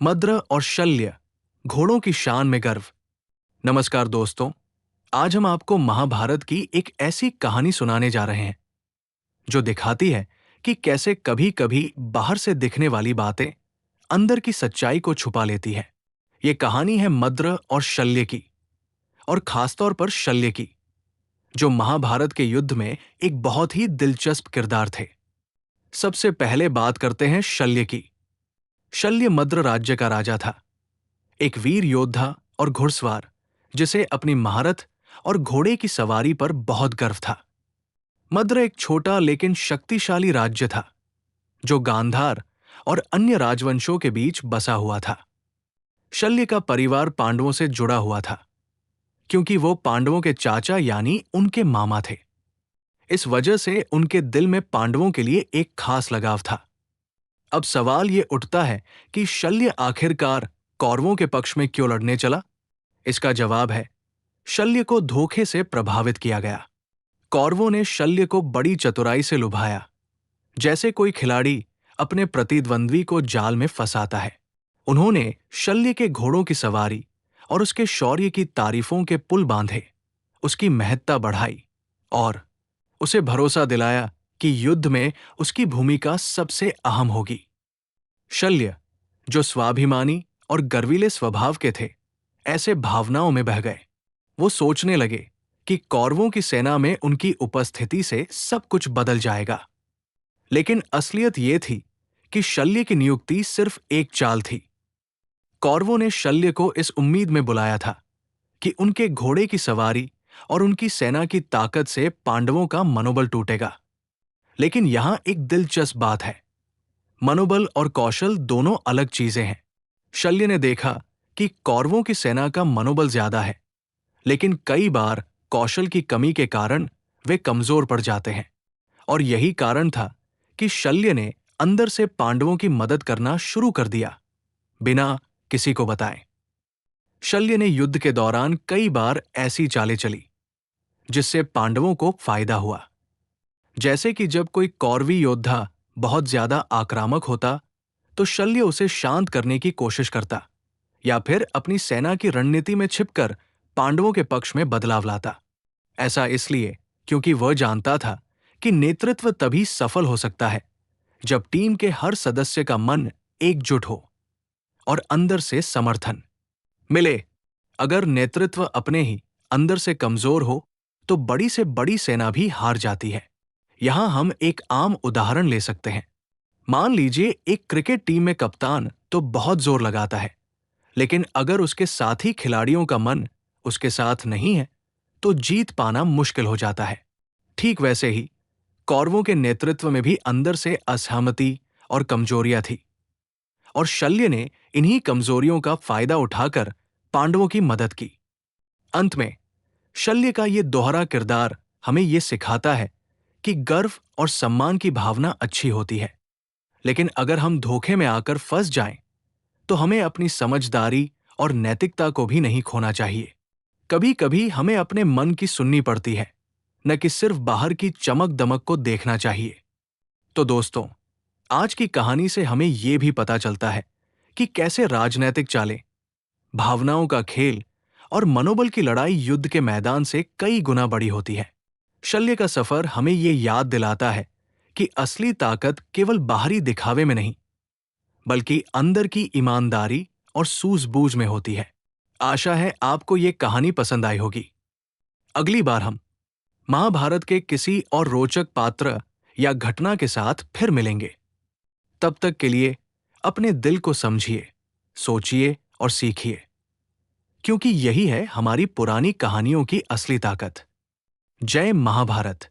मद्र और शल्य, घोड़ों की शान में गर्व। नमस्कार दोस्तों, आज हम आपको महाभारत की एक ऐसी कहानी सुनाने जा रहे हैं जो दिखाती है कि कैसे कभी-कभी बाहर से दिखने वाली बातें अंदर की सच्चाई को छुपा लेती है। ये कहानी है मद्र और शल्य की, और खासतौर पर शल्य की, जो महाभारत के युद्ध में एक बहुत ही दिलचस्प किरदार थे। सबसे पहले बात करते हैं शल्य की। शल्य मद्र राज्य का राजा था, एक वीर योद्धा और घुड़सवार जिसे अपनी महारत और घोड़े की सवारी पर बहुत गर्व था। मद्र एक छोटा लेकिन शक्तिशाली राज्य था जो गांधार और अन्य राजवंशों के बीच बसा हुआ था। शल्य का परिवार पांडवों से जुड़ा हुआ था क्योंकि वो पांडवों के चाचा यानी उनके मामा थे। इस वजह से उनके दिल में पांडवों के लिए एक खास लगाव था। अब सवाल ये उठता है कि शल्य आखिरकार कौरवों के पक्ष में क्यों लड़ने चला? इसका जवाब है, शल्य को धोखे से प्रभावित किया गया। कौरवों ने शल्य को बड़ी चतुराई से लुभाया, जैसे कोई खिलाड़ी अपने प्रतिद्वंद्वी को जाल में फंसाता है। उन्होंने शल्य के घोड़ों की सवारी और उसके शौर्य की तारीफों के पुल बांधे, उसकी महत्ता बढ़ाई और उसे भरोसा दिलाया कि युद्ध में उसकी भूमिका सबसे अहम होगी। शल्य, जो स्वाभिमानी और गर्वीले स्वभाव के थे, ऐसे भावनाओं में बह गए। वो सोचने लगे कि कौरवों की सेना में उनकी उपस्थिति से सब कुछ बदल जाएगा। लेकिन असलियत ये थी कि शल्य की नियुक्ति सिर्फ एक चाल थी। कौरवों ने शल्य को इस उम्मीद में बुलाया था कि उनके घोड़े की सवारी और उनकी सेना की ताकत से पांडवों का मनोबल टूटेगा। लेकिन यहां एक दिलचस्प बात है, मनोबल और कौशल दोनों अलग चीजें हैं। शल्य ने देखा कि कौरवों की सेना का मनोबल ज्यादा है, लेकिन कई बार कौशल की कमी के कारण वे कमजोर पड़ जाते हैं, और यही कारण था कि शल्य ने अंदर से पांडवों की मदद करना शुरू कर दिया, बिना किसी को बताए। शल्य ने युद्ध के दौरान कई बार ऐसी चालें चली जिससे पांडवों को फायदा हुआ। जैसे कि जब कोई कौरवी योद्धा बहुत ज्यादा आक्रामक होता तो शल्य उसे शांत करने की कोशिश करता, या फिर अपनी सेना की रणनीति में छिपकर पांडवों के पक्ष में बदलाव लाता। ऐसा इसलिए क्योंकि वह जानता था कि नेतृत्व तभी सफल हो सकता है जब टीम के हर सदस्य का मन एकजुट हो और अंदर से समर्थन मिले। अगर नेतृत्व अपने ही अंदर से कमजोर हो तो बड़ी से बड़ी सेना भी हार जाती है। यहां हम एक आम उदाहरण ले सकते हैं। मान लीजिए एक क्रिकेट टीम में कप्तान तो बहुत जोर लगाता है, लेकिन अगर उसके साथी खिलाड़ियों का मन उसके साथ नहीं है तो जीत पाना मुश्किल हो जाता है। ठीक वैसे ही कौरवों के नेतृत्व में भी अंदर से असहमति और कमजोरियां थी, और शल्य ने इन्हीं कमजोरियों का फायदा उठाकर पांडवों की मदद की। अंत में शल्य का ये दोहरा किरदार हमें ये सिखाता है कि गर्व और सम्मान की भावना अच्छी होती है, लेकिन अगर हम धोखे में आकर फंस जाएं, तो हमें अपनी समझदारी और नैतिकता को भी नहीं खोना चाहिए। कभी कभी हमें अपने मन की सुननी पड़ती है, न कि सिर्फ बाहर की चमक दमक को देखना चाहिए। तो दोस्तों, आज की कहानी से हमें यह भी पता चलता है कि कैसे राजनैतिक चालें, भावनाओं का खेल और मनोबल की लड़ाई युद्ध के मैदान से कई गुना बड़ी होती है। शल्य का सफर हमें यह याद दिलाता है कि असली ताकत केवल बाहरी दिखावे में नहीं, बल्कि अंदर की ईमानदारी और सूझबूझ में होती है। आशा है आपको ये कहानी पसंद आई होगी। अगली बार हम महाभारत के किसी और रोचक पात्र या घटना के साथ फिर मिलेंगे। तब तक के लिए अपने दिल को समझिए, सोचिए और सीखिए, क्योंकि यही है हमारी पुरानी कहानियों की असली ताकत। जय महाभारत।